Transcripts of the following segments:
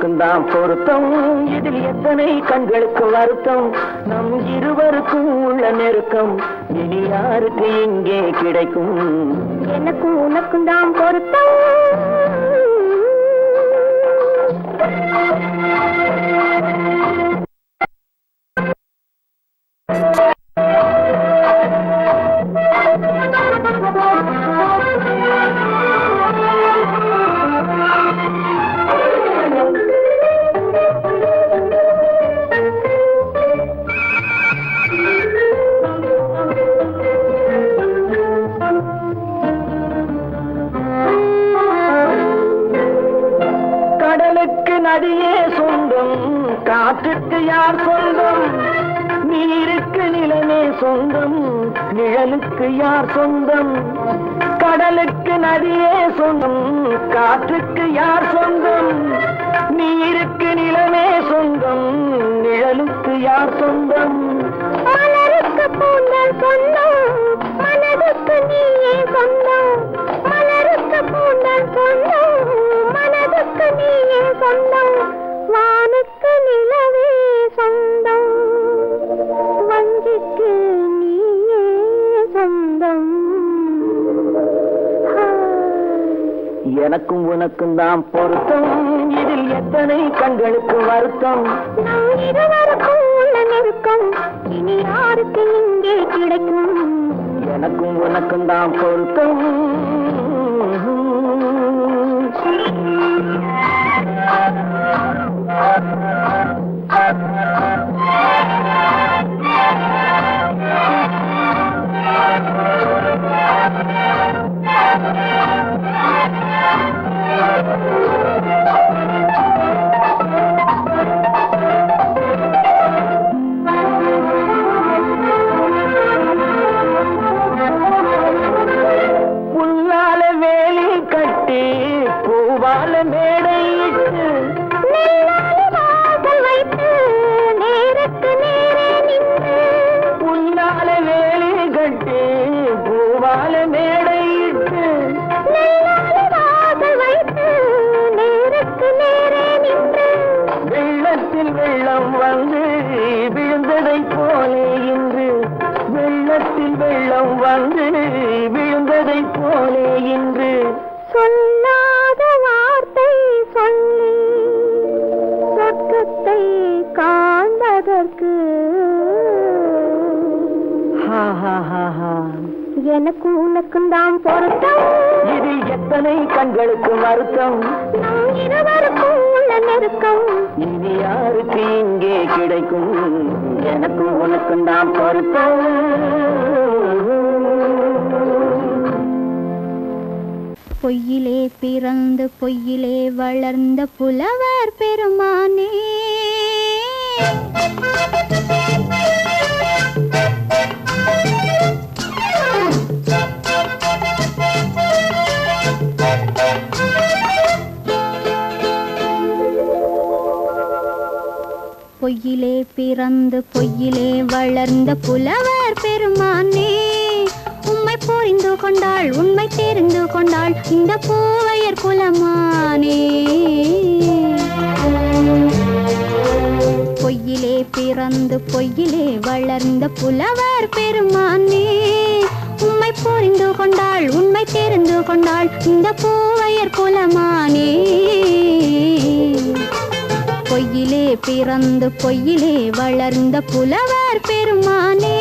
உனக்கும் தான் பொருத்தம், இதில் எத்தனை கண்களுக்கு வருத்தம், நம் இருவருக்கும் உள்ள நெருக்கம் இனி யாருக்கு இங்கே கிடைக்கும்? எனக்கும் உனக்கும் தான் பொருத்தம். நதியே சொந்தம், காற்றுக்கு யார் சொந்தம், நீருக்கு நிலமே சொந்தம், நிழலுக்கு யார் சொந்தம்? கடலுக்கு நதியே சொந்தம், காற்றுக்கு யார் சொந்தம், நீருக்கு நிலமே சொந்தம், நிழலுக்கு யார் சொந்தம்? மலருக்கு பூந்தல் சொந்தம், மனதுக்கு நீயே சொந்தம், மலருக்கு பூந்தல் சொந்தம், மனதுக்கு நீயே சொந்தம், வானுக்கு நிலவே சொந்தம், வஞ்சிக்கு நீயே சொந்தம். எனக்கும் உனக்கும் தான் பொருத்தம், இதில் எத்தனை கண்களுக்கு வருத்தம், நம் இருவருக்கும் உள்ள நெருக்கம் இனி யாருக்கு இங்கே கிடைக்கும்? எனக்கும் உனக்கும் தான் பொருத்தம். புல்லால வேலி கட்டி பூவால மேடையிட்டு வைத்து நேருக்கு நேரே நின்று, புல்லால வேலி கட்டி பூவால மேடையிட்டு வைத்து நேருக்கு நேரே நின்று, வெள்ளத்தில் வெள்ளம் வந்து விழுந்ததை போலே இன்று, வெள்ளத்தில் வெள்ளம் வந்து விழுந்ததை போலே இன்று, சொல்லாத வார்த்தை சொல்லி சொர்க்கத்தை காண்பதற்கு எனக்கு உனக்கும் தான் பொருத்தம், இதில் எத்தனை கண்களுக்கு வருத்தம், நம் இருவருக்கும் உள்ள நெருக்கம் இனி யாருக்கு இங்கே கிடைக்கும்? எனக்கும் உனக்கும் தான் பொருத்தம். பொய்யிலே பிறந்து பொய்யிலே வளர்ந்த புலவர் பெருமானே, பொய்யிலே பிறந்து பொய்யிலே வளர்ந்த புலவர் பெருமானே, உம்மை புரிந்து கொண்டாள் உண்மை தெரிந்து கொண்டாள் இந்த பூவையர் குலமானே. பொய்யிலே பிறந்து பொய்யிலே வளர்ந்த புலவர் பெருமானே, உம்மை புரிந்து கொண்டாள் உண்மை தெரிந்து கொண்டாள் இந்த பூவையர் குலமானே. பொய்யிலே பிறந்து பொய்யிலே வளர்ந்த புலவர் பெருமானே.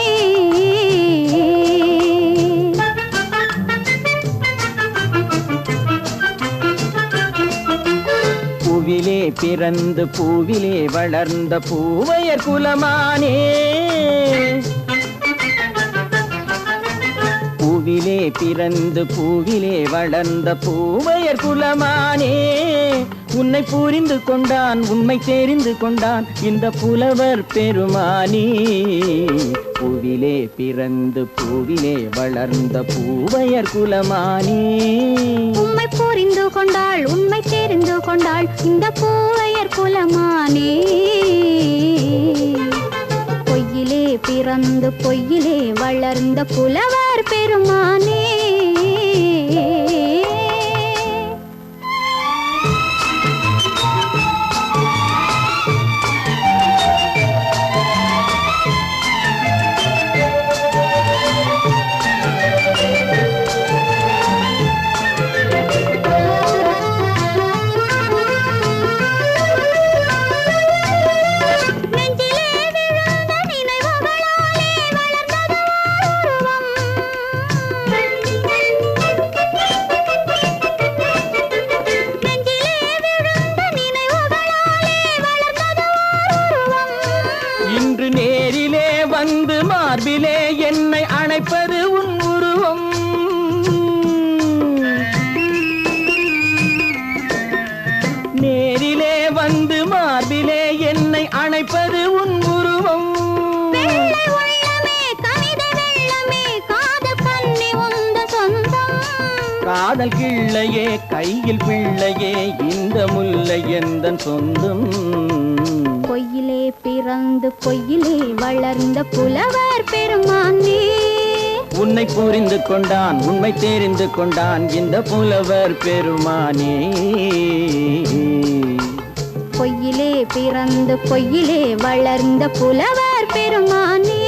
பூவிலே பிறந்து பூவிலே வளர்ந்த பூவையர் குலமானே, பூவிலே பிறந்து பூவிலே வளர்ந்த பூவையர் குலமானே, உன்னை புரிந்து கொண்டான் உண்மை தெரிந்து கொண்டான் இந்த புலவர் பெருமானே. பூவிலே பிறந்து பூவிலே வளர்ந்த பூவையர் குலமானே, உம்மை புரிந்து கொண்டாள் உண்மை தெரிந்து கொண்டாள் இந்த பூவையர் குலமானே. பொய்யிலே பிறந்து பொய்யிலே வளர்ந்த புலவர் பெருமானே. காதல் கிள்ளையே கையில் பிள்ளையே இந்த முல்லை எந்தன் சொந்தம். பொய்யிலே பிறந்து பொய்யிலே வளர்ந்த புலவர் பெருமானே. உன்னை புரிந்து கொண்டான் உண்மை தெரிந்து கொண்டான் இந்த புலவர் பெருமானே. பொய்யிலே பிறந்து பொய்யிலே வளர்ந்த புலவர் பெருமானே.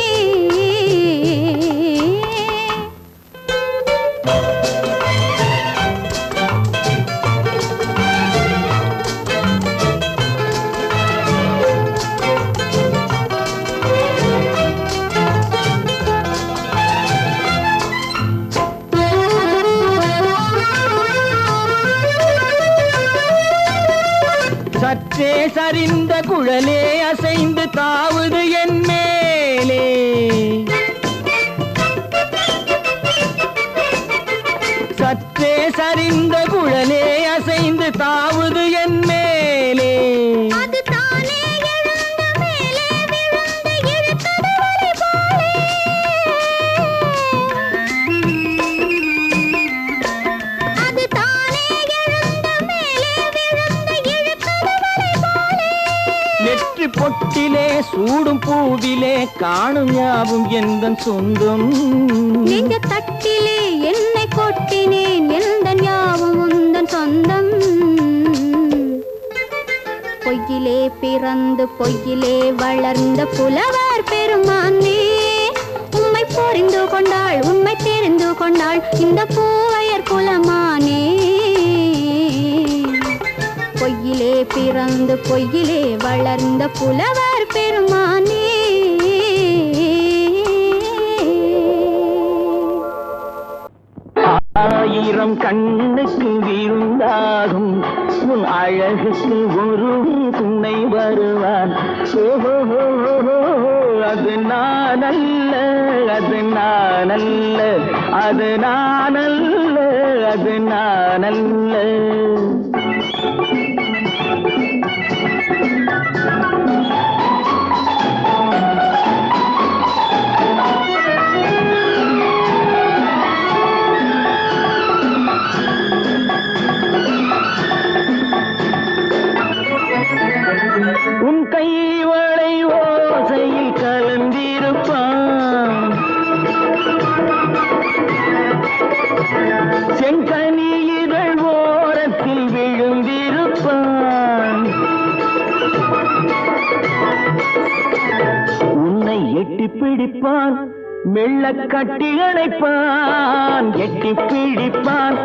சற்றே சரிந்த குழலே அசைந்து தாவுது என் மேலே. சற்றே சரிந்த குழலே அசைந்து தாவுது என் மேலே. அது தானே எழுந்த மேலே விழுந்து இழுத்தது வலை போலே. அது தானே எழுந்த மேலே விழுந்து இழுத்தது வலை போலே. நெற்றி பொட்டிலே சூடும் பூவிலே காணும் யாவும் எந்தன் சொந்தம். நெஞ்ச தட்டிலே என்னை கொட்டினேன் எந்தன் யாவும் உந்தன் சொந்தம். பொய்யிலே பிறந்து பொய்யிலே வளர்ந்த புலவர் பெருமானே. உம்மை புரிந்து கொண்டாள் உண்மை தெரிந்து கொண்டாள் இந்த பூவையர் குலமானே. பொய்யிலே பிறந்து பொய்யிலே வளர்ந்த புலவர் பெருமானே. ஆயிரம் கண்ணுக்கு விருந்தாகும் உன் அழகுக்கு ஒரு துணை வருவான். அது நான் அல்ல அது நான் அல்ல அது நான் அல்ல அது நான் அல்ல. உன் கைவளை ஓசையில் கலந்திருப்பான். செங்கனி இதழ் ஓரத்தில் விழுந்திருப்பான். உன்னை எட்டி பிடிப்பான் மெல்ல கட்டி அணைப்பான். எட்டி பிடிப்பான்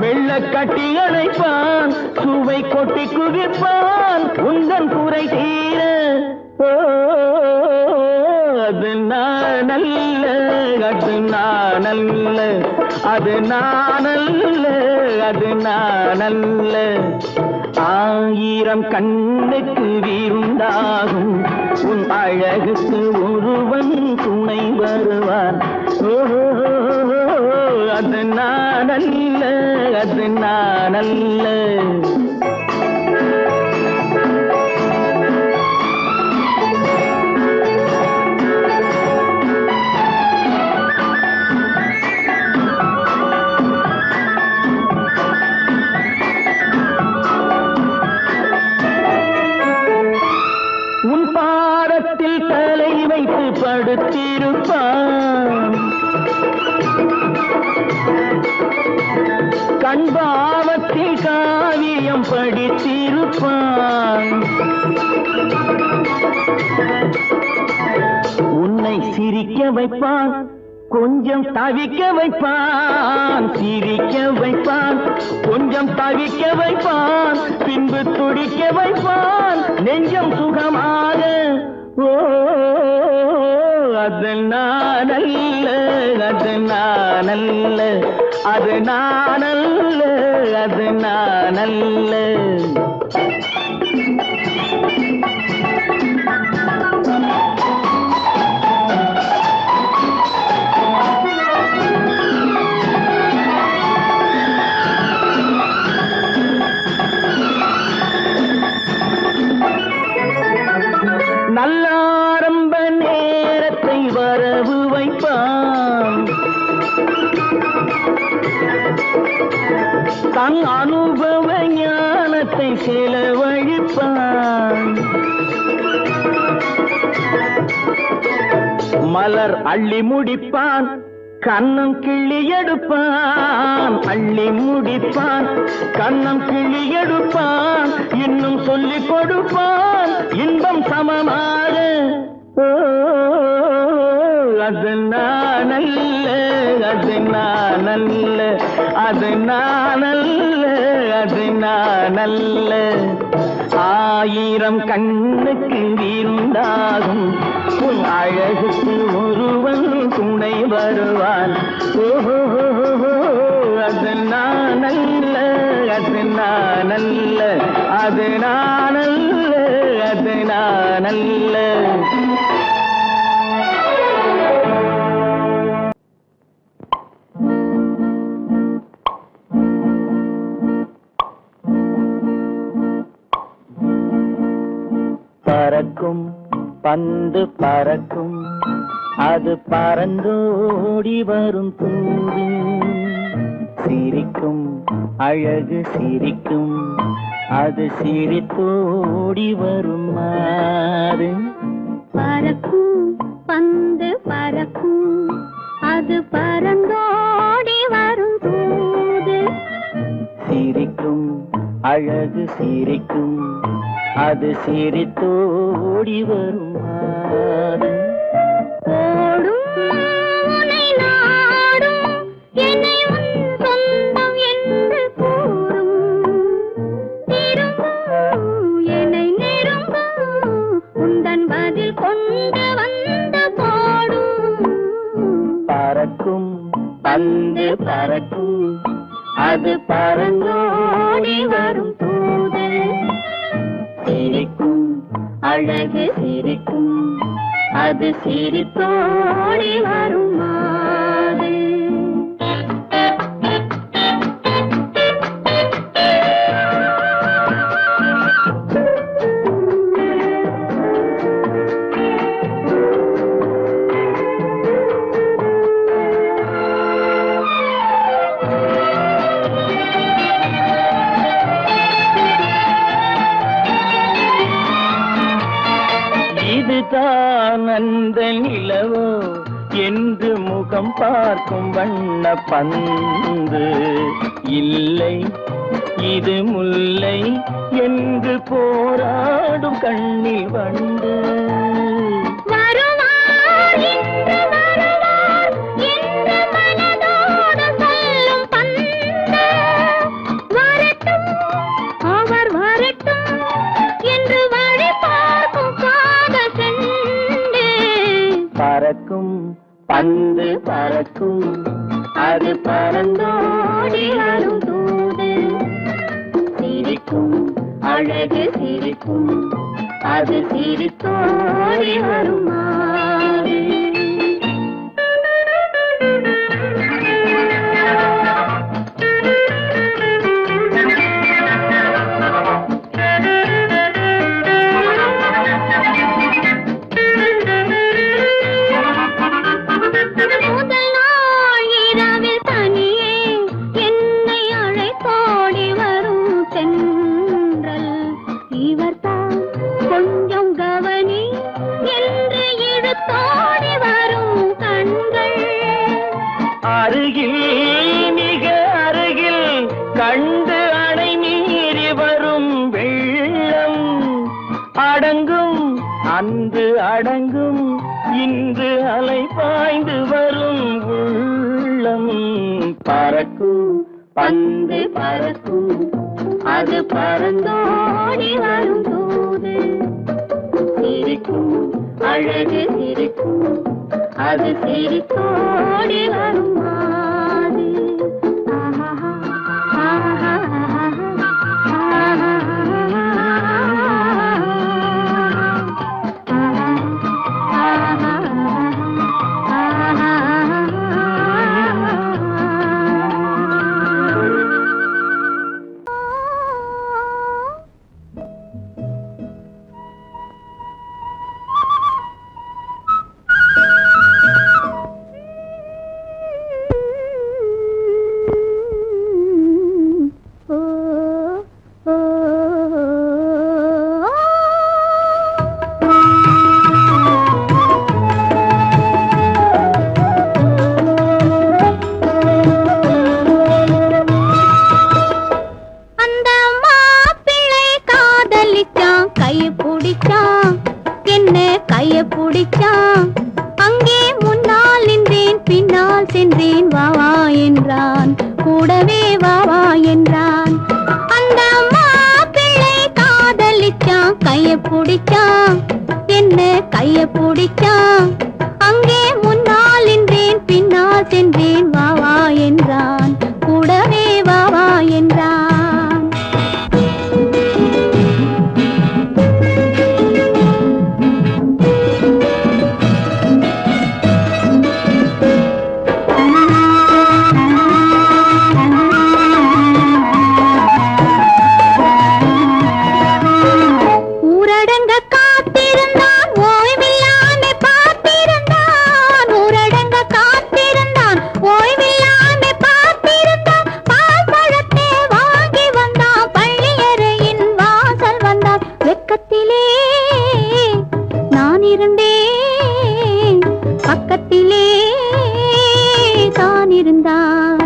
மெல்ல கட்டி அணைப்பான். சுவை கொட்டி குவிப்பான் உந்தன் குறை தீர. அது நான் அல்ல அது நான் அல்ல அது நான் அல்ல அது நான் அல்ல. ஆயிரம் கண்ணுக்கு விருந்தாகும் உன் அழகுக்கு ஒருவன் துணை வருவான். அது நான் அல்ல அது நான் அல்ல. உன் பாதத்தில் தலை வைத்து படுத்திருப்பான். கண்பாவத்தில் காவியம் படித்திருப்பான். உன்னை சிரிக்க வைப்பான் கொஞ்சம் தவிக்க வைப்பான். சிரிக்க வைப்பான் கொஞ்சம் தவிக்க வைப்பான். பின்பு துடிக்க வைப்பான் நெஞ்சம் சுகமாக. அது நான் அல்ல அது நான் அல்ல அது நான் அல்ல அது நான் அல்ல. நல்ல ஆரம்ப நேரத்தை வரவு வைப்பான். தன் அனுபவ ஞானத்தை செலவழிப்பான். மலர் அள்ளி முடிப்பான், கண்ணம் கிள்ளி எடுப்பான். அள்ளி முடிப்பான், கண்ணம் கிள்ளி எடுப்பான். இன்னும் சொல்லிக் கொடுப்பான் இன்பம் சமமாக. அது நானல்ல, அது நானல்ல, அது நானல்ல, அது நானல்ல. ஆயிரம் கண்ணுக்கு இருந்தாகும் உன் அழகுக்கு ஒருவன் துணை வருவான். ஓஹோ, அது நானல்ல, அது நானல்ல, அது நானல்ல, அது நானல்ல. பறக்கும் பந்து பறக்கும், அது பறந்தோடி வரும் தூது. சிரிக்கும் அழகு சிரிக்கும், அது சிரித்தோடி வரும் மாறு. பறக்கும் பந்து பறக்கும், அது பறந்தோடி வரும் தூது. சிரிக்கும் அழகு சிரிக்கும், அது சிரித்தோடி வரும் மாறு. ஓடும் உன்னை நாடும், என்னை உன் சொந்தம் என்று கூறும். திரும்பும் என்னை நெருங்கும், உந்தன் பதில் கொண்டு வந்து போடும். பறக்கும் பந்து பறக்கும், அது பறந்தோடி வரும் தூது. சிரிக்கும் அழகு சிரிக்கும், அது சிரித்தோடி வரும் மாறு. இதுதான் அந்த நிலவோ என்று முகம் பார்க்கும் வண்ண பந்து. இல்லை இது முல்லை என்று போராடும் கண்ணில் வண்டு. வருவார் இன்று வருவார் என்று மனதோடு சொல்லும் பந்து. வரட்டும் அவர் வரட்டும் என்று வழி பார்க்கும் காதல் செண்டு. பறக்கும் பந்து பறக்கும், அது பறந்தோடி வரும் தூது. சிரிக்கும் அழகு சிரிக்கும், அது சிரித்தோடி வரும் மாறு. முதல் நாள் இரவில் தனியே என்னை அழைத்தோடி வரும் தென்றல். இவர்தான் கொஞ்சம் கவனி என்று இழுத்தோடி வரும் கண்கள். அருகில் மிக அருகில் கண்டு அணை மீறி வரும் வெள்ளம். அடங்கும் அன்று அடங்கும், இன்று அலை பாய்ந்து வரும் உள்ளம். பறக்கும் பந்து பறக்கும், அது பறந்தோடி வரும் தூது. சிரிக்கும் அழகு சிரிக்கும், அது சிரித்தோடி வரும் மாறு. ஆஹா ஆஹா என்றான், கூடவே வா வா என்றான். அந்த மாப்பிள்ளை காதலிச்சான், கைய பிடிச்சான், என்ன கைய பிடிச்சான். அங்கே முன்னால் நின்றேன், பின்னால் சென்றேன், வா வா என்றான், கூடவே வா வா என்றான். பக்கத்திலே தான் இருந்தான்.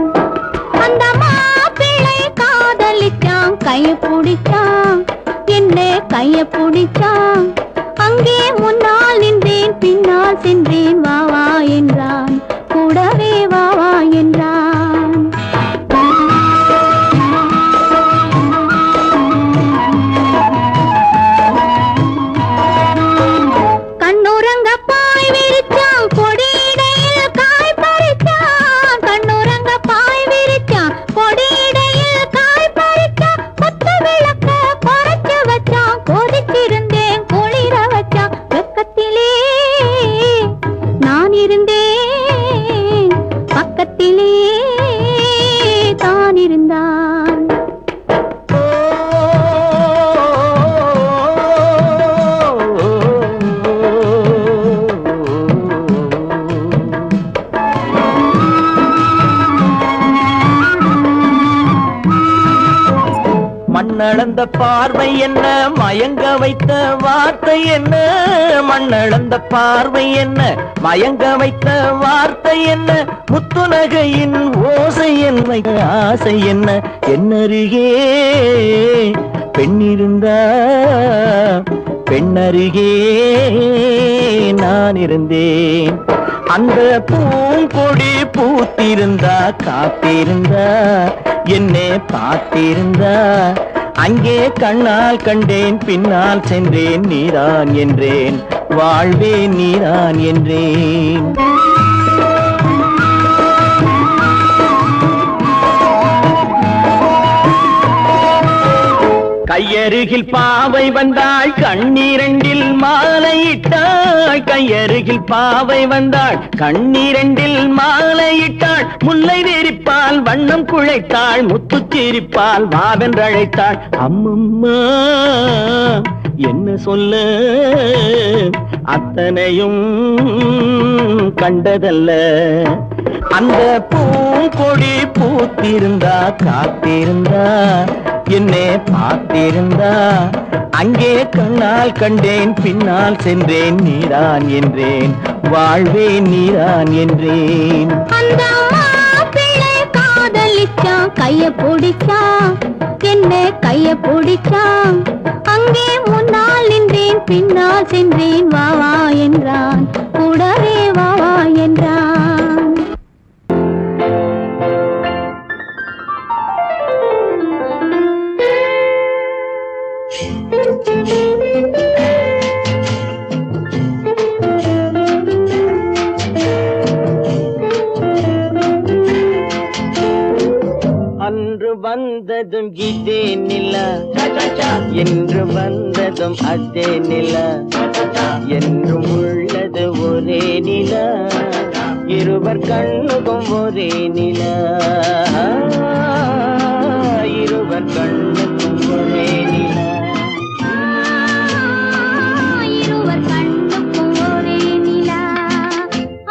அந்த மாப்பிள்ளை காதலிச்சான், கைய பிடிச்சான், என்ன கைய பிடிச்சான். அங்கே முன்னால் நின்றேன், பின்னால் சென்றேன், வா வா என்றான், கூடவே வா வா என்றான். கண்ணுறங்க பாய் விரிச்சான், கொடியிடையில் காய் பறிச்சான். கண்ணுறங்க பாய் விரிச்சான், கொடியிடையில் காய் பறிச்சான். கொத்து விளக்க குறைச்சு வச்சான், கொதிச்சிருந்தேன் குளிர வச்சான். வெக்கத்திலே நான் இருந்தேன், பக்கத்திலே தான் இருந்தான். மண்ணளந்த பார்வை என்ன, மயங்க வைத்த வார்த்தை என்ன. மண்ணளந்த பார்வை என்ன, மயங்க வைத்த வார்த்தை என்ன. முத்துநகையின் ஓசை என்ன, ஆசை என்ன. என்னருகே பெண்ணிருந்தா, பெண்ணருகே நான் இருந்தேன். அந்த பூங்கொடி பூத்திருந்தா, காத்திருந்தா, என்னை பார்த்திருந்தா. அங்கே கண்ணால் கண்டேன், பின்னால் சென்றேன், நீதான் என்றேன், வாழ்வே நீதான் என்றேன். கையருகில் பாவை வந்தாள், கண்ணீரண்டில் மாலையிட்டாள். கையருகில் பாவை வந்தாள், கண்ணீரண்டில் மாலையிட்டாள். முல்லை விரிப்பால் வண்ணம் குழைத்தாள், முத்து சிரிப்பால் வாவென்றழைத்தாள். அம்மம்மா என்ன சொல்ல, அத்தனையும் கண்டதல்ல. அந்த பூங்கொடி பூத்திருந்தா, காத்திருந்தா, என்னை பார்த்திருந்தா. அங்கே கண்ணால் கண்டேன், பின்னால் சென்றேன், நீதான் என்றேன், வாழ்வே நீதான் என்றேன். அந்த மாப்பிள்ளை காதலிச்சான், கைய பிடிச்சான், என்ன கைய பிடிச்சான். அங்கே முன்னால் நின்றேன், பின்னால் சென்றேன், வா வா என்றான், கூடவே வா வா என்றான். அன்று வந்ததும் இதே நிலா, என்று வந்ததும் அதே நிலா. என்றும் உள்ளது ஒரே நிலா, இருவர் கண்ணுக்கும் ஒரே நிலா. இருவர் கண்ணுக்கும் ஒரே நிலா. இருவர் கண்ணுக்கும் ஒரே நிலா.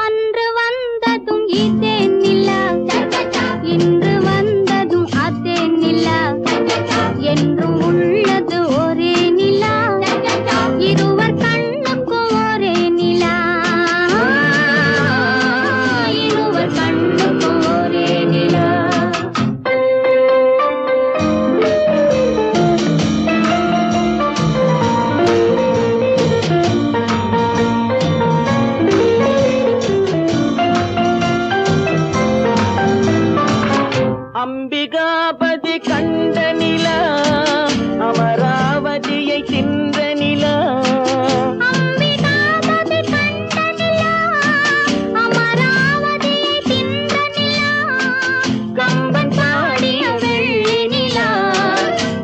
அன்று வந்ததும் இதே நிலா, இன்று வந்ததும் அதே நிலா. என்றும் உள்ளது ஒரே நிலா, இருவர் கண்ணுக்கும் ஒரே நிலா. இருவர் கண்ணுக்கும் ஒரே அம்பிகாபதி கண்ட நிலா அமராவதியை தின்ற நிலா அம்பிகாபதி கண்ட நிலா அமராவதியை தின்ற நிலா கம்பன் பாடிய வெள்ளி நிலா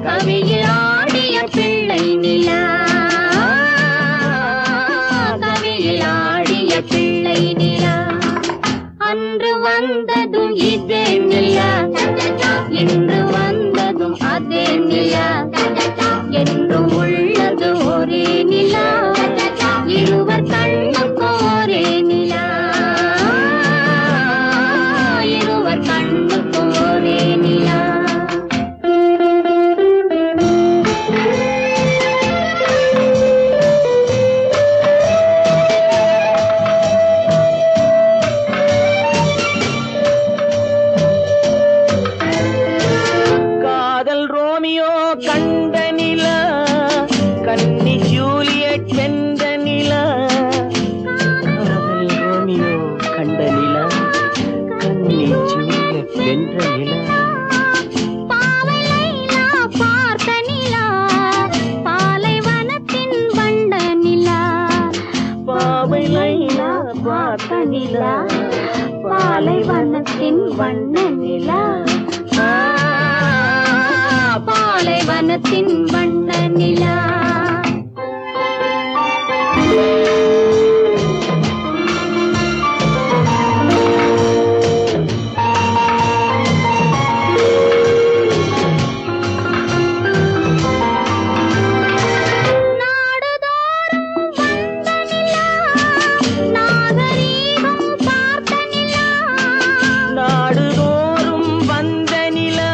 கவியில் ஆடிய பிள்ளை நிலா கவியில் ஆடிய பிள்ளை நிலா அன்று வந்ததும் இதே நிலா இன்று வந்ததும் அதே நிலா என்றும் உள்ளது ஒரே நிலா இருவர் கண்ணுக்கு ஒரே நிலா இருவர் கண்ணுக்கு ஒரே நிலா காதல் ரோமியோ கண்ட நிலா கன்னி ஜூலியட் வென்ற நிலா காதல் ரோமியோ கண்ட நிலா கன்னி ஜூலியட் வென்ற நிலா பாவை லைலா பார்த்த நிலா பாலைவனத்தின் வண்ட நிலா பாவை லைலா பார்த்த நிலா பாலைவனத்தின் வண்ண நிலா பாலைவனத்தின் வண்ண நிலா நாடுதோறும் வந்த நிலா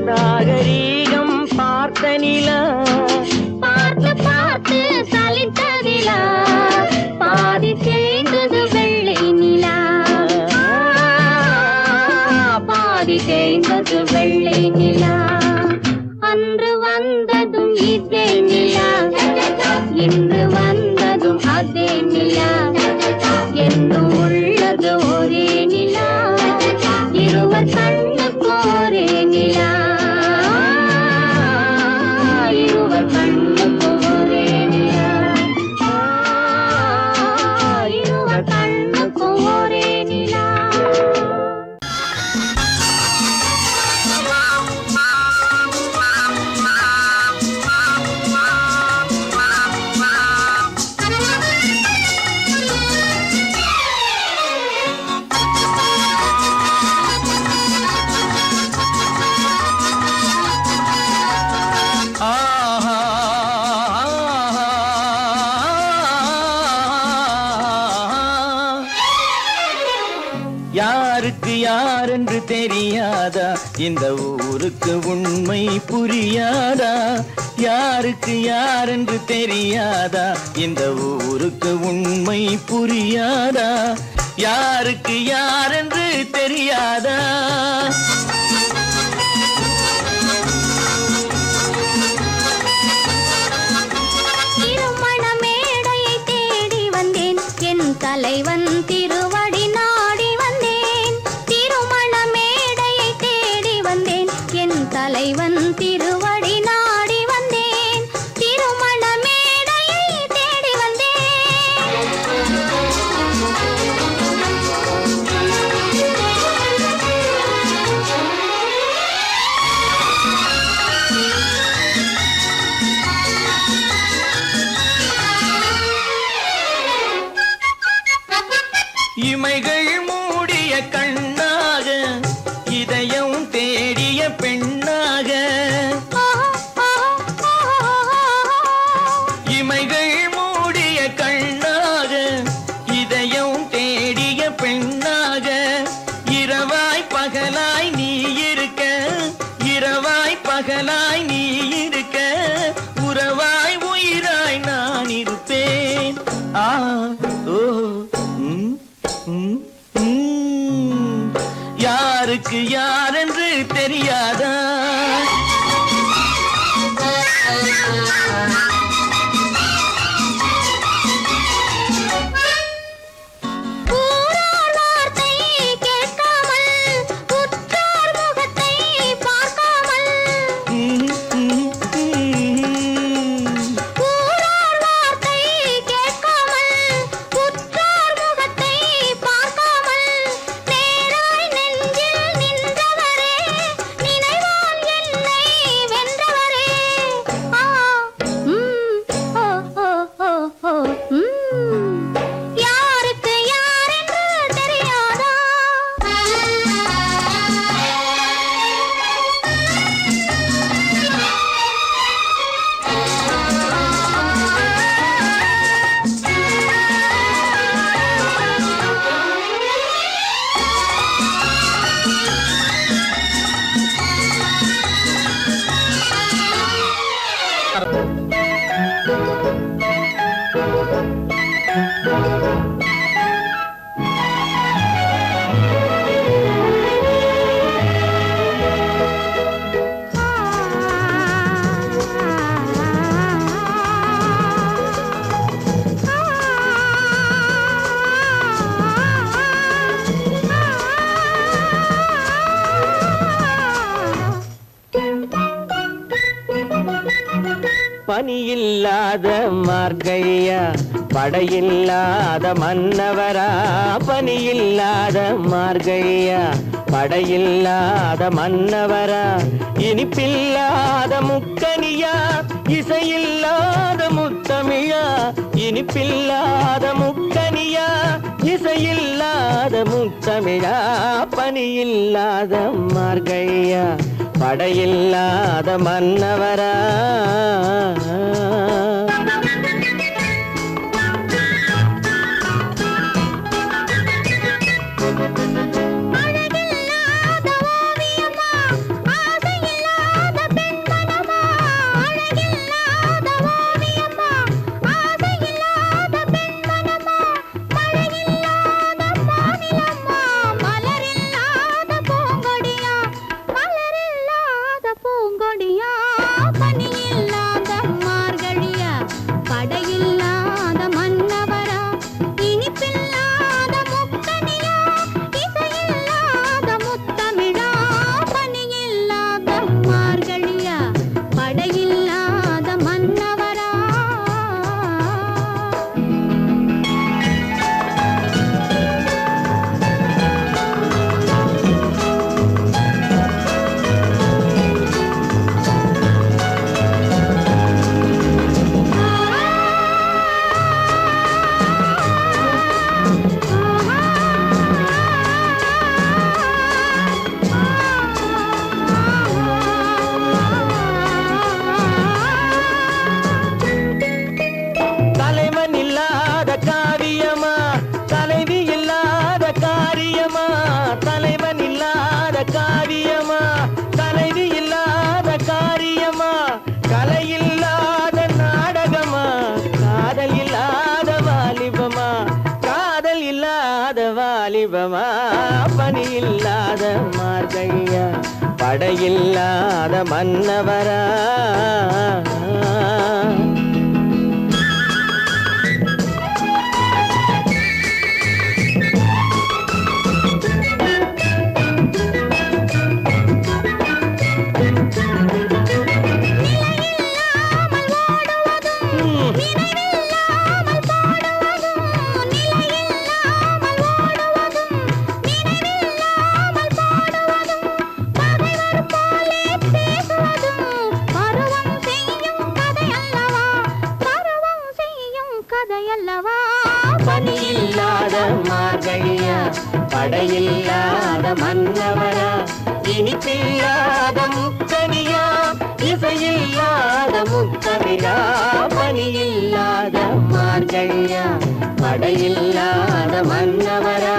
நாகரீகம் பார்த்த நிலா பார்த்து பார்த்து சலித்ததிலா பாதி தேய்ந்தது வெள்ளை நிலா பாதி தேய்ந்தது வெள்ளை நிலா அன்று வந்ததும் இதே நிலா இன்று வந்ததும் அதே நிலா என்றும் உள்ளது ஒரே நிலா இருவர் கண்ணுக்கு ஒரே நிலா இருவர் கண்ணுக்கு ஒரே நிலா இருவர் கண்ணுக்கு ஒரே நிலா யாருக்கு யாரென்று தெரியாதா இந்த ஊருக்கு உண்மை புரியாதா யாருக்கு யாரென்று தெரியாதா இந்த ஊருக்கு உண்மை புரியாதா யாருக்கு யாரென்று தெரியாதா திருமண மேடையை தேடி வந்தேன் என் தலைவன் திருவடி நாடி வந்தேன் திருமண மேடையை தேடி வந்தேன் என் தலைவன் திருவடி நாடி வந்தேன் திருமண மேடையை தேடி இமைகள் மூடிய கண்ணாக இதயம் தேடிய பெண்ணாக இமைகள் மூடிய கண்ணாக இதயம் தேடிய பெண்ணாக இரவாய் பகலாய் நீ இருக்க இரவாய் பகலாய் நீ இருக்க உறவாய் உயிராய் நான் இருப்பேன் ஆ ஓ யாருக்கு யாரென்று தெரியாதா ஊரார் வார்த்தை கேட்காமல் உற்றார் முகத்தை பனியில்லாத மார்கழியா படையில்லாத மன்னவரா பனியில்லாத மார்கழியா படையில்லாத மன்னவரா இனிப்பில்லாத முக்கனியா இசையில்லாத முத்தமிழா இனிப்பில்லாத முக்கனியா இசையில்லாத முத்தமிழா பனியில்லாத மார்கழியா படையில்லாத மன்னவரா பனியில்லாத மார்கழியா படையில்லாத மன்னவரா பனியில்லாத மார்கழியா படையில்லாத மன்னவரா இனிப்பில்லாத முக்கனியா இசையில்லாத முத்தமிழா பனியில்லாத மார்கழியா படையில்லாத மன்னவரா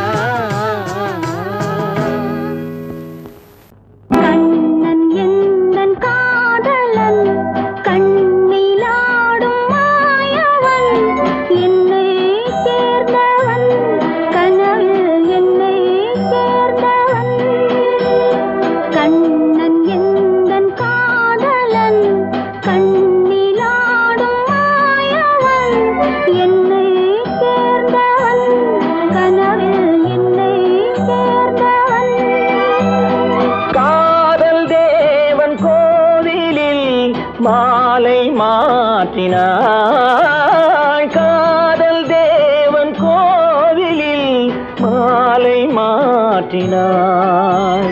மாலை மாற்றினாள் காதல் தேவன் கோவிலில் மாலை மாற்றினாள்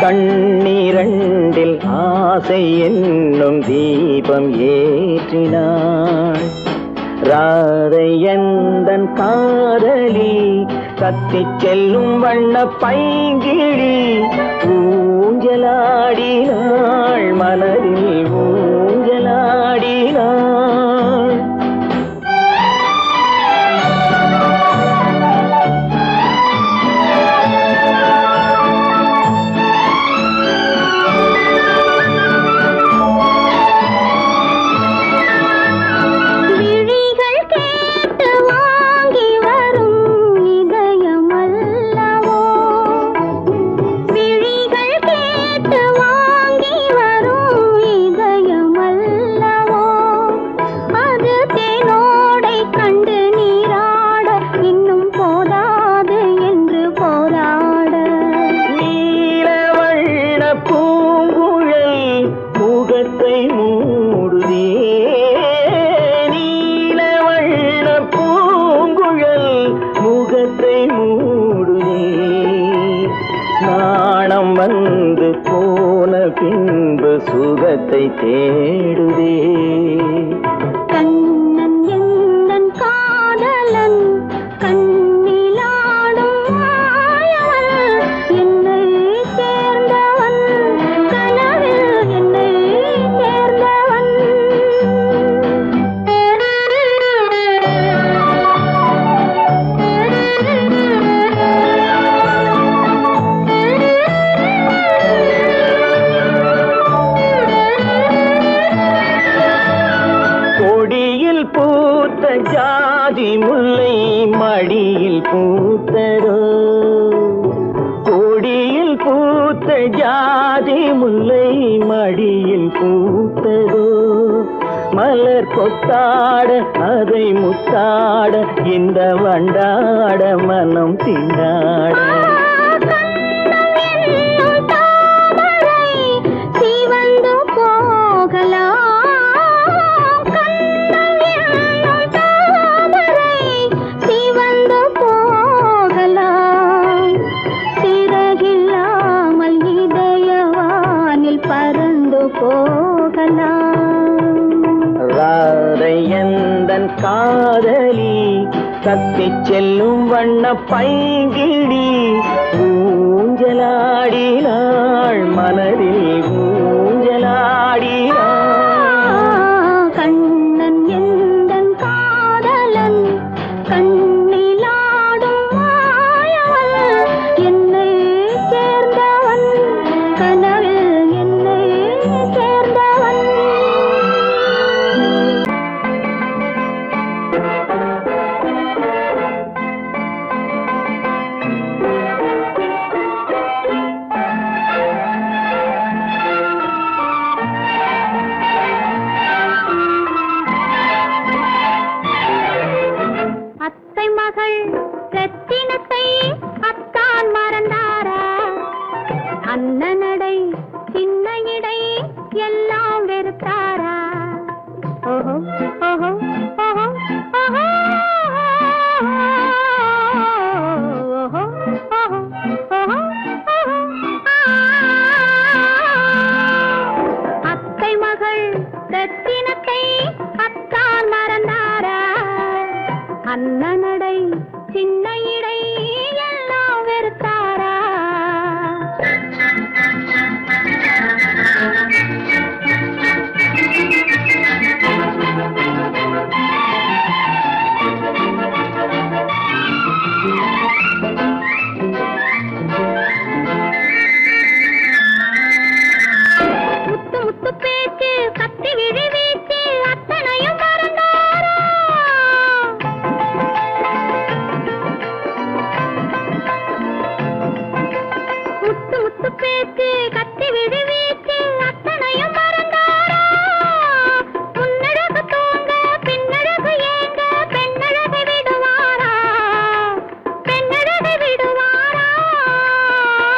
கண்ணீரண்டில் ஆசை என்னும் தீபம் ஏற்றினாள் ராதை எந்தன் காதலி கத்திச் செல்லும் வண்ண பைங்கிழி ஊஞ்சலாடினாள் மலரில் ஊஞ்சலாடினாள் விழிகள் வந்து போன பின்பு சுகத்தை தேடுதே. கண்ணன் எந்தன் காதலன் கண்ணிலாடும் மாயவன் என்னை சேர்ந்தவன் கனவில் என்னை சேர்ந்தவன். கொடியில் பூத்த ஜாதி முல்லை மடியில் பூத்ததோ. கொடியில் பூத்த ஜாதி முல்லை மடியில் பூத்ததோ. மலர் கொத்தாட அதை முத்தாட இந்த வண்டாட மனம் திண்டாட. ராதையந்தன் காதலி தத்தி செல்லும் வண்ண பைங்கிடி ஊஞ்சலாடினாள் மனதில் ஊஞ்சலாடினாள். கண்ணன் எந்தன் காதலன் கண்ணிலாடும் மாயவன் என்னை சேர்ந்தவன் கனவில் என்னை சேர்ந்தவன். அத்தை மகள் ரத்தினத்தை அத்தான் மறந்தாரா? அண்ணனடை சின்ன இடை எல்லாம் வெறுத்தாரா? ஓஹோ ஓஹோ ஓஹோ ஓஹோ ஓஹோ ஓஹோ ஓஹோ. அத்தை மகள் ரத்தினத்தை அத்தான் மறந்தாரா? அண்ணனடை சின்ன இடை எல்லாம் வெறுத்தாரா? முத்து முத்து பேச்சு கத்தி விழி வீச்சு அத்தனையும் மறந்தாரா? முத்து முத்து பேச்சு கத்தி விழி வீச்சு அத்தனையும் மறந்தாரா? முன்னழகு தூங்க பின்னழகு ஏங்க பெண்ணழகை விடுவாரா? பெண்ணழகை விடுவாரா?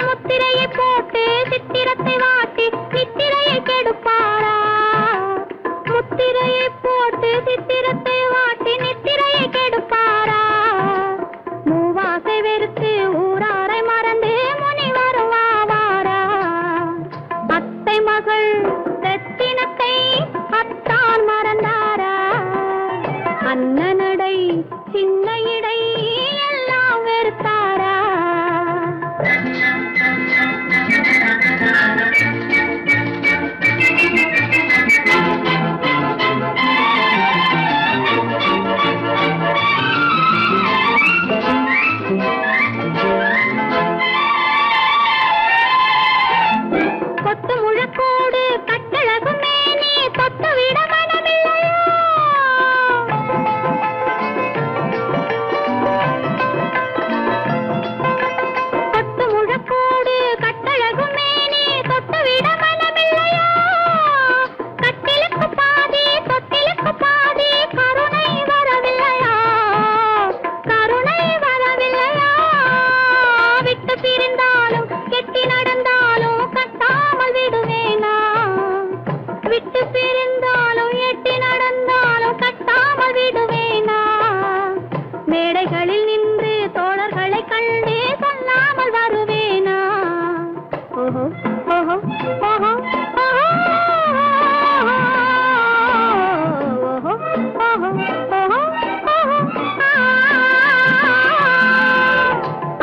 முத்திரையை போட்டு சித்திரத்தை வாட்டி நித்திரையை கெடுப்பாரா? முத்திரையை போட்டு சித்திரத்தை வாட்டி நித்திரையை கெடுப்பாரா? மூவாசை வெறுத்து ஊராரை மறந்து முனி வருவாரா?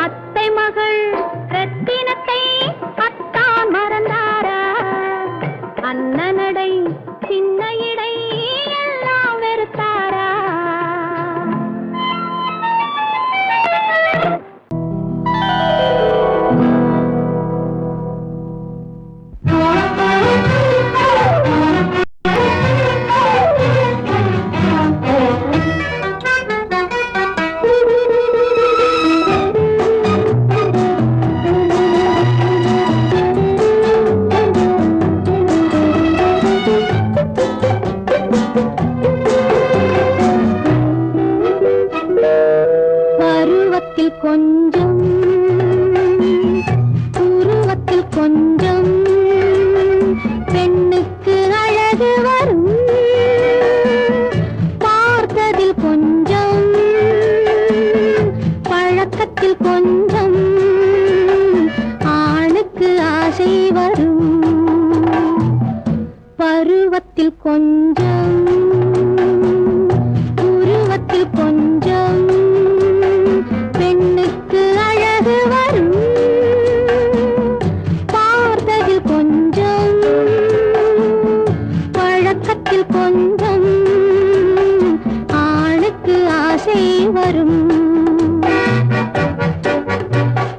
அத்தை மகள் ரத்தினத்தை அத்தான் மறந்தாரா? அண்ணனடை சின்ன இடை எல்லாம் வெறுத்தாரா? பருவத்தில் கொஞ்சம் உருவத்தில் கொஞ்சம் பெண்ணுக்கு அழகு வரும். பார்த்ததில் கொஞ்சம் பழக்கத்தில் கொஞ்சம் ஆணுக்கு ஆசை வரும். பருவத்தில் கொஞ்சம் உருவத்தில் கொஞ்சம் பெண்ணுக்கு அழகு வரும். பார்த்ததில் கொஞ்சம் பழக்கத்தில் கொஞ்சம் ஆணுக்கு ஆசை வரும்.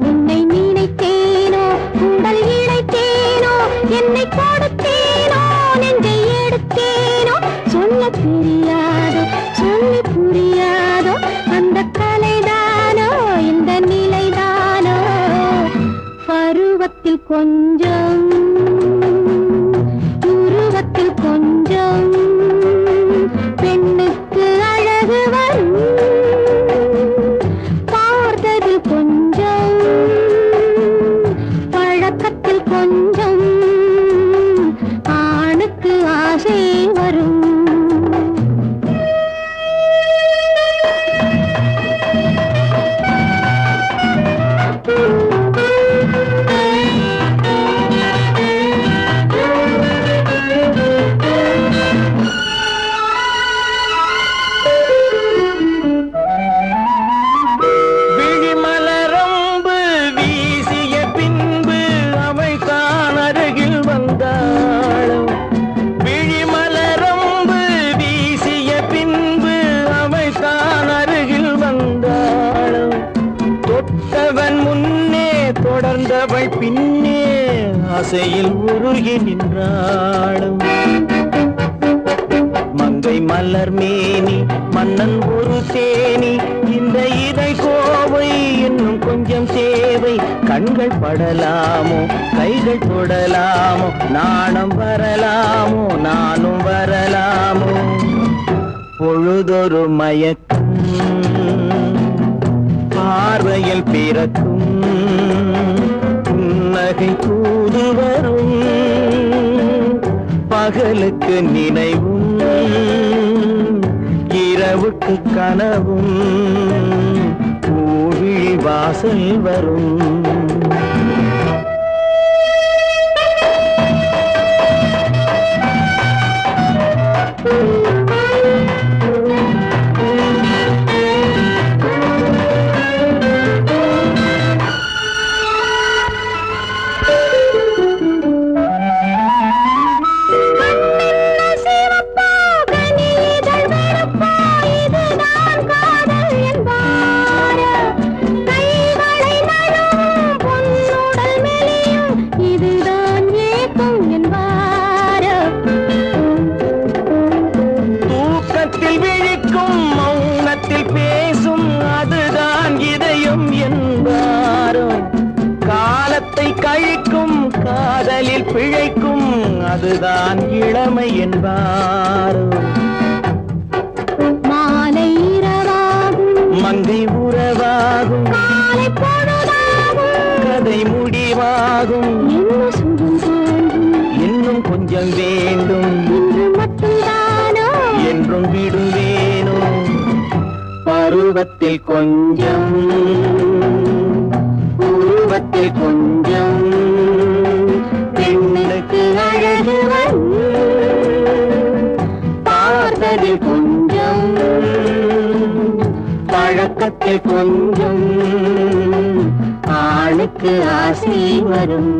உன்னை நினைத்தேனோ உடல் இழைத்தேனோ என்னை கொடுத்தேனோ நெஞ்சை எடுத்தேனோ சொல்ல தெரியாதோ சொல்லி புரியாதோ அந்த கலைதானோ இந்த நிலைதானோ. பருவத்தில் கொஞ்சம் உருவத்தில் கொஞ்சம் பெண்ணுக்கு அழகு வரும். பார்த்ததில் கொஞ்சம் பழக்கத்தில் கொஞ்சம் ஆணுக்கு ஆசை வரும். விழிமலரம்பு வீசிய பின்பு அவை தான் அருகில் வந்தாளும். விழிமலரம்பு வீசிய பின்பு அவை தான் அருகில் வந்தாளும். தொட்டவன் முன்னே தொடர்ந்தவள் பின்னே ஆசையில் உருகி நின்றாளும். மங்கை மலர் மேனி மன்னன் ஒரு தேனி இந்த இதை கோவை இன்னும் கொஞ்சம் தேவை. கண்கள் படலாமோ கைகள் தொடலாமோ நாணம் வரலாமோ நானும் வரலாமோ. பொழுதொரு மயக்கம் பார்வையில் பிறக்கும் புன்னகை தூது வரும். பகலுக்கு நினைவும் இரவுக்கு கனவும் பூவிழி வாசல் வரும். கழிக்கும் காதலில் பிழைக்கும் அதுதான் இளமை என்பார். மாலை இரவாகும் மங்கை உறவாகும் காலை பொழுதாகும் கதை முடிவாகும் என்ன சுகம் தோன்றும் இன்னும் கொஞ்சம் வேண்டும் இன்று மட்டும்தானோ என்றும் விடுவேனோ. பருவத்தில் கொஞ்சம் உருவத்தில் கொஞ்சம் தோட்டத்தில் கொஞ்சம் ஆணுக்கு ஆசை வரும்.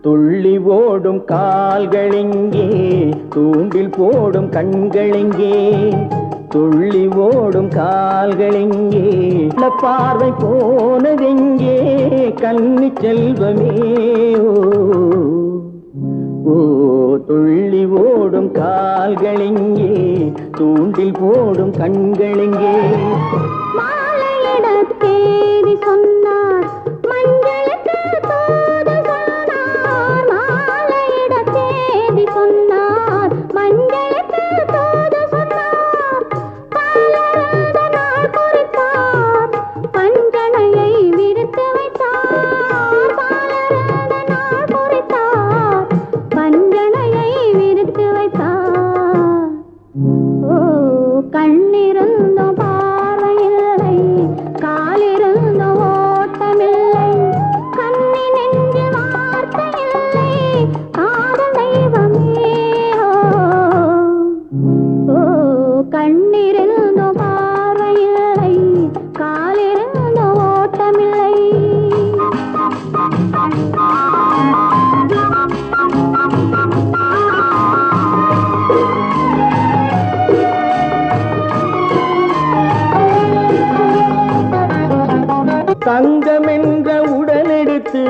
துள்ளி ஓடும் கால்களிங்கே, தூண்டில் போடும் கண்களிங்கே. துள்ளி ஓடும் கால்களிங்கே, பார்வை போனதெங்கே கன்னி செல்வமே. ஓ துள்ளி ஓடும் கால்களிங்கே, தூண்டில் போடும் கண்களிங்கே. மாலையிட தேதி சொன்னார் மஞ்சளுக்கு தூது சொன்னார். மாலையிட தேதி சொன்னார் மஞ்சளுக்கு தூது சொன்னார். பாலருந்த நாள் குறித்தார் பஞ்சனையை விரித்து வைத்தார். பாலருந்த நாள் குறித்தார் பஞ்சனையை விரித்து வைத்தார். ஓ கண்ணிருந்தும் பார்வையில்லை, காலிருந்தும் ஓட்டமில்லை, கண்ணி நெஞ்சில் வார்த்தையில்லை, காதல் தெய்வமே. ஓ கண்ணிருந்தும் பார்வையில்லை, காலிருந்தும் ஓட்டமில்லை. தங்கம் என்ற உடலெடுத்து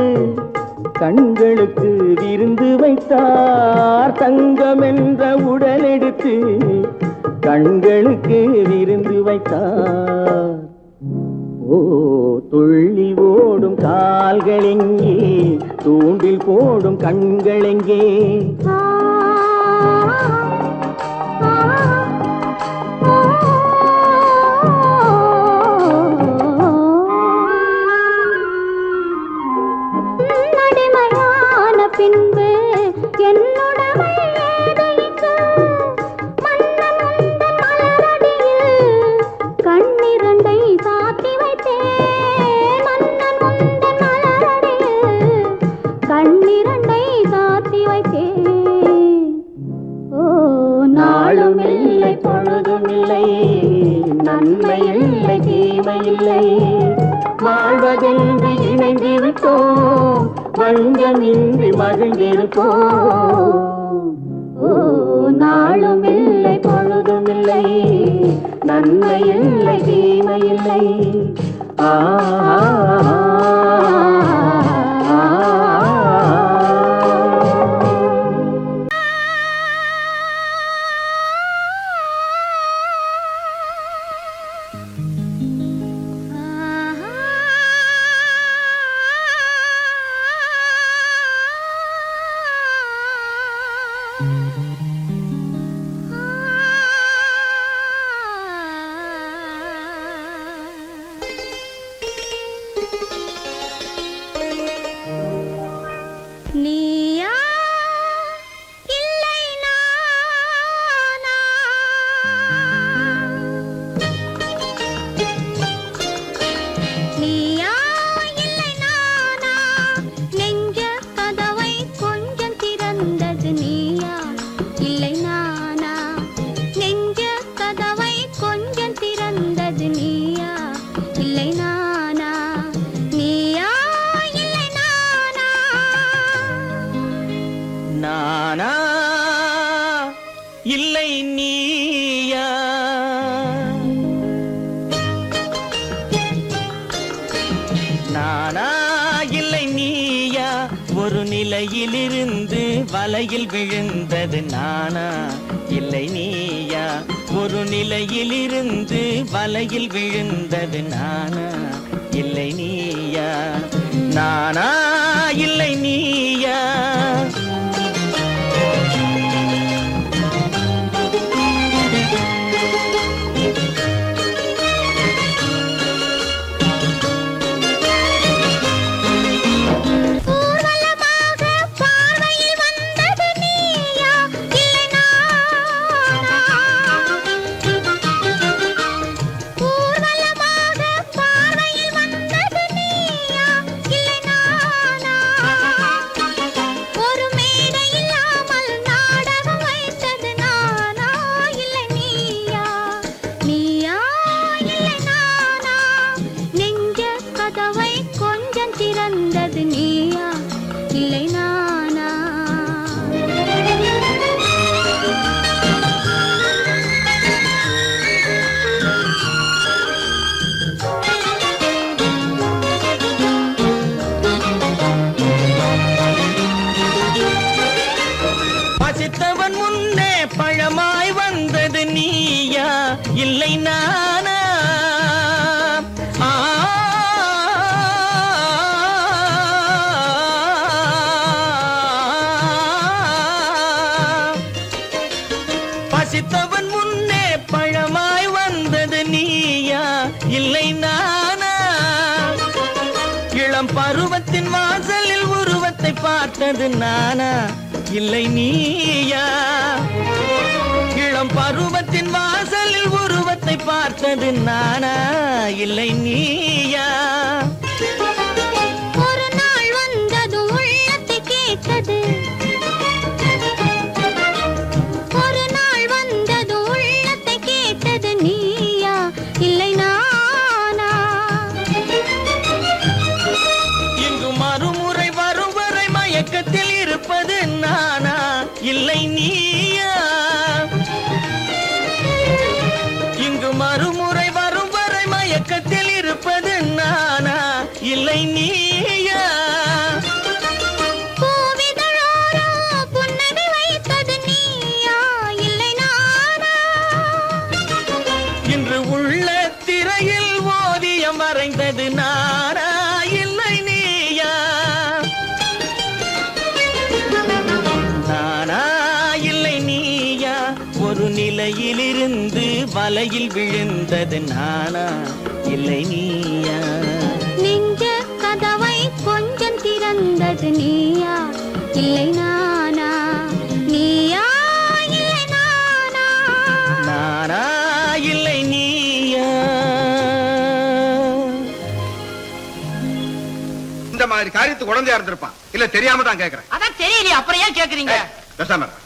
கண்களுக்கு விருந்து வைத்தார். தங்கம் என்ற உடலெடுத்து கண்களுக்கு விருந்து வைத்தார். ஓ துள்ளி ஓடும் கால்களெங்கே, தூண்டில் போடும் கண்களெங்கே. நடிமையான பின்பு என்னுடமை ஏதைக்கு மன்னன் உந்தன் மலரடியில் கண்ணிரண்டை சாத்தி வைத்தேன். மன்னன் உந்தன் மலரடியில் கண்ணிரண்டை சாத்தி வைத்தேன். ஓ நாளும் இல்லை பொழுதும் இல்லை, நன்மை இல்லை தீமை இல்லை, வாழ்வதென்று இணைந்து விட்டோம், வஞ்சமின்றி மகிழ்ந்திருப்போம். ஓ நாளும் இல்லை பொழுதும் இல்லை, நன்மை இல்லை தீமை இல்லை. ஆ நீயா இல்லை நானா, நீயா இல்லை நானா, நெஞ்ச கதவை கொஞ்சம் திறந்தது நீயா இல்லை நானா, நெஞ்ச கதவை கொஞ்சம் திறந்தது நீயா இல்லை நானா, நீயா இல்லை நானா. நானா இல்லை நீயா, நானா இல்லை நீயா, ஒரு நிலை நிலையிலிருந்து வலையில் விழுந்தது நானா இல்லை நீயா? ஒரு நிலையிலிருந்து வலையில் விழுந்தது நானா இல்லை நீயா? நானா இல்லை நீயா? பசித்தவன் முன்னே பழமாய் வந்தது நீயா இல்லை நானா? பசித்தவன் முன்னே பழமாய் வந்தது நீயா இல்லை நானா? இளம் பருவத்தின் வாசலில் உருவத்தை பார்த்தது நானா இல்லை நீயா? இளம் பருவத்தின் வாசலில் உருவத்தை பார்த்தது நானா இல்லை நீயா? ஒரு நாள் வந்தது உள்ளத்தை கேட்டது, ஒரு நாள் வந்தது உள்ளத்தை கேட்டது நீயா இல்லை நானா? இங்கு மறுமுறை வரும் வரை மயக்கத்தில் இருப்பது நானா இல்லை நீயா? இங்கு மறுமுறை வரும் வரை மயக்கத்தில் இருப்பது நானா இல்லை நீயா? பூவிதழோரோ புன்னகை வைத்தது நீயா இல்லை நானா? இன்று உள்ள திரையில் ஓவியம் வரைந்தது நானா இல்லை நீயா? நானா இல்லை நீயா? ஒரு நிலையிலிருந்து வலையில் விழுந்தது நானா இல்லை நீயா? நெஞ்ச கதவை கொஞ்சம் திறந்தது நீயா இல்லை நானா? நீயா இல்லை நானா? நானா இல்லை நீயா? இந்த மாதிரி காரியத்துக்கு உடந்தையா இருந்திருப்பான் இல்ல தெரியாம தான் கேக்குறேன். அதான் தெரியலையே, அப்புறம் ஏன் கேக்குறீங்க? பேசாம இரு.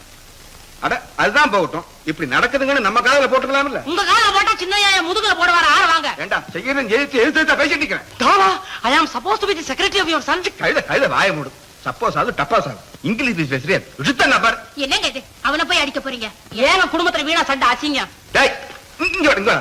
அட அதுதான் போகட்டும். இப்படி நடக்குதுங்கன்னு நம்ம காதல போட்டுக்கலாம் இல்ல? உங்க கால போட்டா சின்னையா என் முதுகுல போடுவாரு, ஆள வாங்க. ஏண்டா செய்யறேன் எழுத்து பேசிட்டு நிக்கிறேன். தாவா, I am supposed to be the secretary of your son. கழுத வாய மூடு. சப்போஸ் அது டப்பாஸ் ஆகும். இங்கிலீஷ் பேசுறியா? சுத்த நபர். என்னங்க இது? அவனை போய் அடிக்க போறீங்க? ஏங்க குடும்பத்துல வீணா சண்டை ஆச்சீங்க? டேய் இங்க வா, இங்க வா.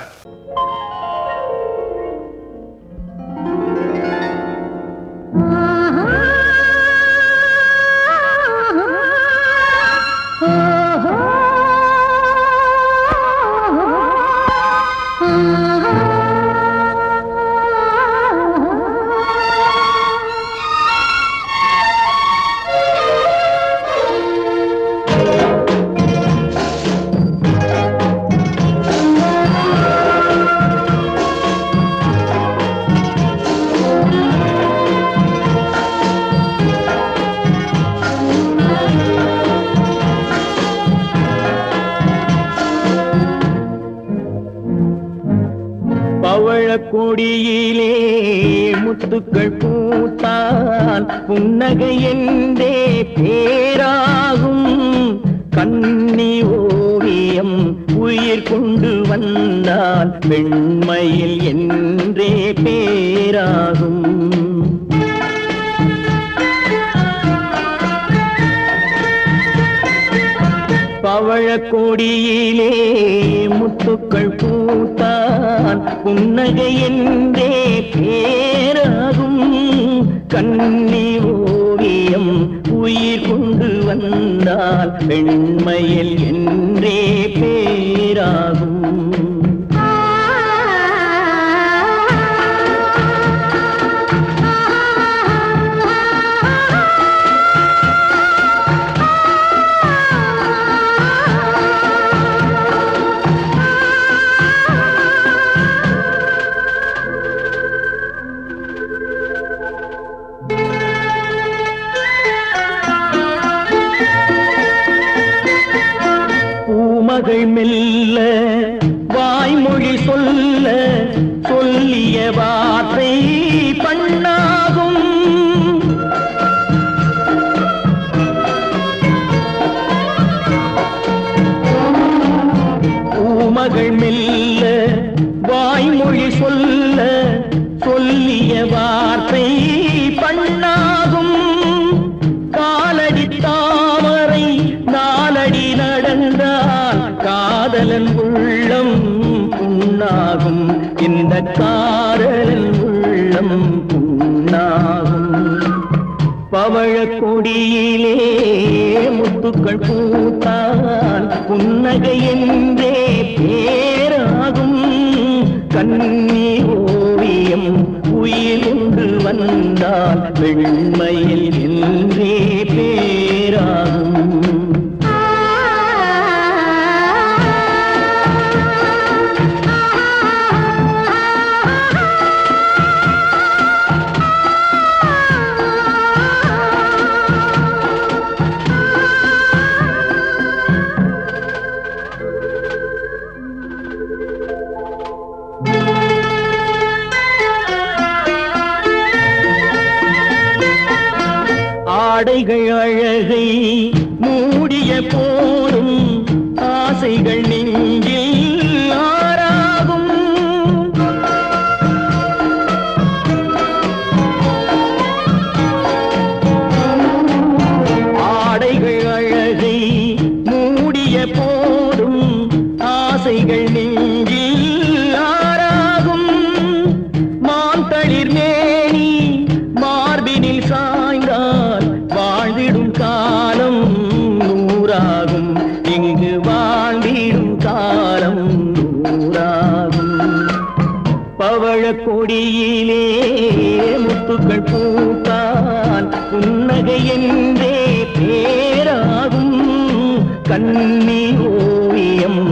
கொடியிலே முத்துக்கள் பூத்தான் புன்னகை என்றே பேராகும். கண்ணி ஓவியம் உயிர் கொண்டு வந்தால் வெண்மையில் என்றே பேராகும். பவழக்கொடியிலே முத்துக்கள் பூத்தான் புன்னகை என்றே பேராகும். கண்ணி ஓவியம் உயிர் கொண்டு வந்தால் பெண்மையில் என்றே பேராகும். மகள் மெல்ல வாய்மொழி சொல்ல சொல்லிய வார்த்தை பண்ணாகும். பூமகள் மெல்ல வாய்மொழி சொல்ல சொல்லிய வார்த்தை பண்ணாகும். காலடி தாமரை நாலடி நடந்தால் காதலன் உள்ளம் புண்ணாகும். இந்த காதலன் உள்ளம் புண்ணாகும். பவழக் கொடியிலே முத்துக்கள் பூத்தால் புன்னகை என்றே பேராகும். கண்ணீர் ஓவியம் உயிர் கொண்டு வந்தால் வெண்மையில் என்றே பேராகும். ஆடைகள் அழகை மூடிய போதும் ஆசைகள் நெஞ்சில் ஆறாகும். ஆடைகள் அழகை மூடிய போதும் ஆசைகள் நெஞ்சில் ஆறாகும். மாந்தளிர் மேனி மார்பினில் சாய்ந்தால் வாழ்ந்திடும் காலம் நூறாகும். இங்கு வாழ்ந்திடும் காலம் நூறாகும். பவழக் கொடியிலே முத்துக்கள் பூத்தால் புன்னகை என்றே பேராகும். கண்ணீர் ஓவியம்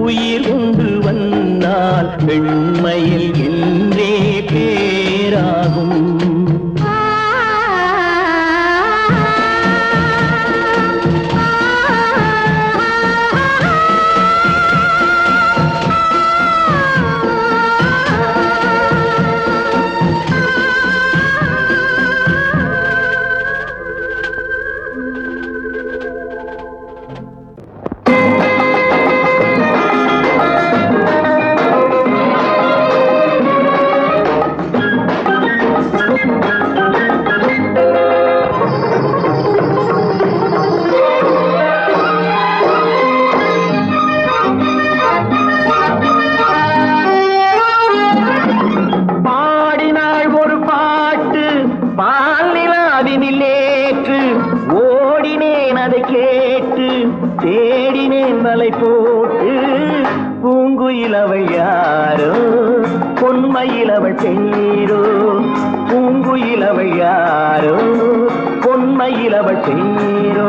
உயிர் கொண்டு வந்தால் வெண்மையில் என்றே பேராகும். தேடினேன் மலை போட்டு பூங்குயில் அவள் யாரோ பொன்மையில் அவள் பெண்ணீரோ. பூங்குயில் அவள் யாரோ பொன்மையில் அவள் பெண்ணீரோ.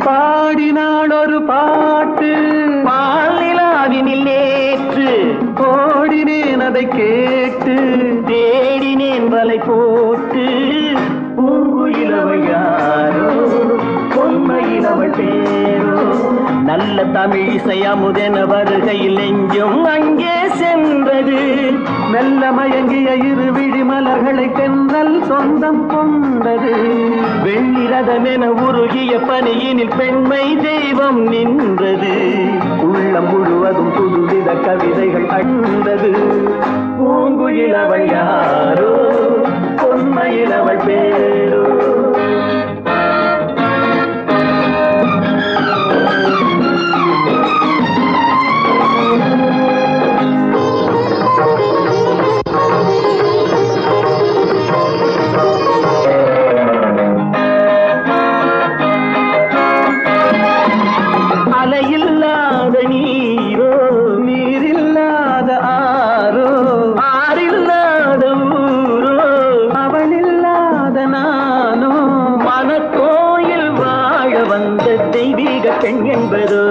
பாடினாள் ஒரு பாட்டு பாலிலாவினில் நேற்று ஓடினேன் அதை கேட்டு தேடினேன் மலை போட்டு பூங்குயில் அவள் யாரோ பொன்மையில் அவள் பேரோ. நல்ல தமிழ் இசை அமுதென வருகையில் நெஞ்சும் அங்கே சென்றது. மெல்ல மயங்கிய இரு விழி மலர்களை தென்றல் சொந்தம் கொண்டது. வெள்ளிரதமென உருகிய பனியினில் பெண்மை தெய்வம் நின்றது. உள்ளம் முழுவதும் புதுவித கவிதைகள் அண்டது. பூங்குயில் அவள் யாரோ பொன்மையில் அவள் பேரோ. வந்த தெய்வீக பெண் என்பதோ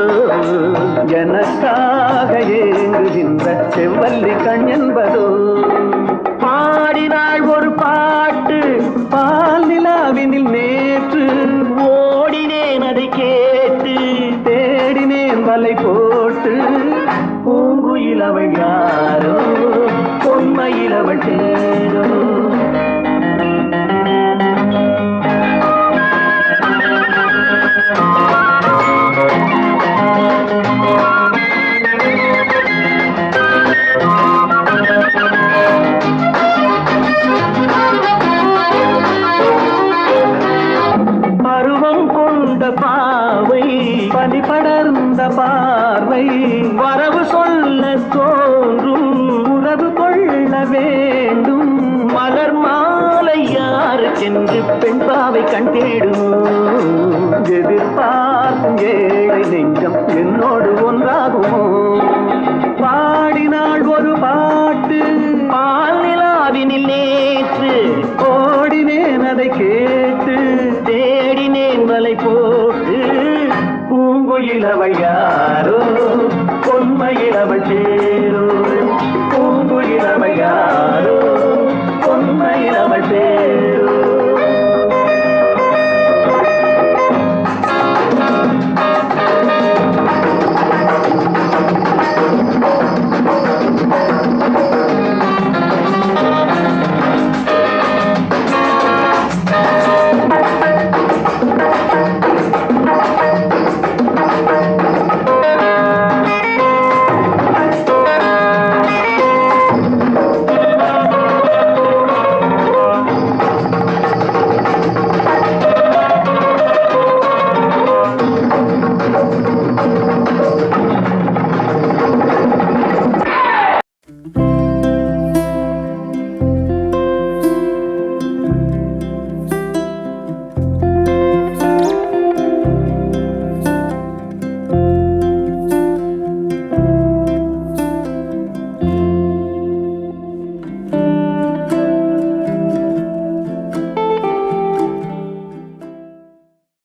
எனக்காக ஏங்குகின்ற செவ்வல்லி கண் என்பதோ பாடினாள் ஒரு பாட்டு பால் நிலாவினில் நேற்று ஓடினேன் அதை கேட்டு தேடினேன் வலை போட்டு பூங்குயில் அவள் யாரோ பொன்மையில் அவள் தேரோ பருவம் கொண்ட பாவை பனி படர்ந்த பார்வை வரவு சொல்ல தோன்றும் உறவு கொள்ள வேண்டும் மலர் மாலை யாருக்கென்று பெண் பாவை கண் தேடும் எதிர்பார்க்கும் ஏழை நெஞ்சம் என்னோடு ஒன்றாகுமோ பாடினாள் ஒரு பாட்டு பால் நிலாவினில் நேற்று ஓடினேன் அதை கேட்டு தேடினேன் வலை போட்டு பூங்குயில் அவள் யாரோ பொன்மையில் அவள்